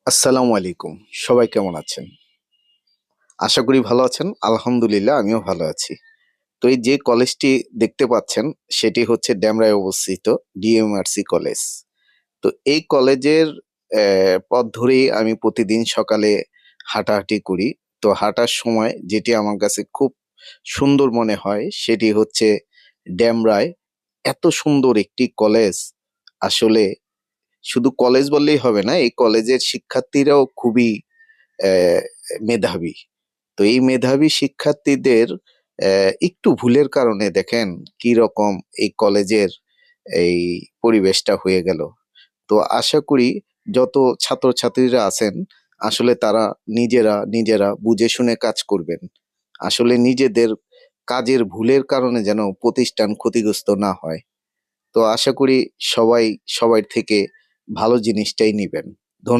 আসসালামু আলাইকুম। সবাই কেমন আছেন? আশা করি ভালো আছেন। আলহামদুলিল্লাহ আমিও ভালো আছি। তো এই যে কলেজটি দেখতে পাচ্ছেন সেটি হচ্ছে ডেমরায় অবস্থিত ডিএমআরসি কলেজ। তো এই কলেজের পথ ধরেই আমি প্রতিদিন সকালে হাঁটাহাঁটি করি। তো হাঁটার সময় যেটি আমার কাছে খুব সুন্দর মনে হয় সেটি হচ্ছে ডেমরায় এত সুন্দর একটি কলেজ আসলে শুধু কলেজ বললেই হবে না, এই কলেজের শিক্ষার্থীরাও খুবই অ্যা মেধাবী। তো এই মেধাবী শিক্ষার্থীদের একটু ভুলের কারণে দেখেন কি রকম এই কলেজের এই পরিবেশটা হয়ে গেল। তো আশা করি যত ছাত্রছাত্রীরা আছেন আসলে তারা নিজেরা বুঝে শুনে কাজ করবেন। আসলে নিজেদের কাজের ভুলের কারণে যেন প্রতিষ্ঠান ক্ষতিগ্রস্ত না হয়। তো আশা করি সবাই সবার থেকে ভালো জিনিসটাই নিবেন। ধন্য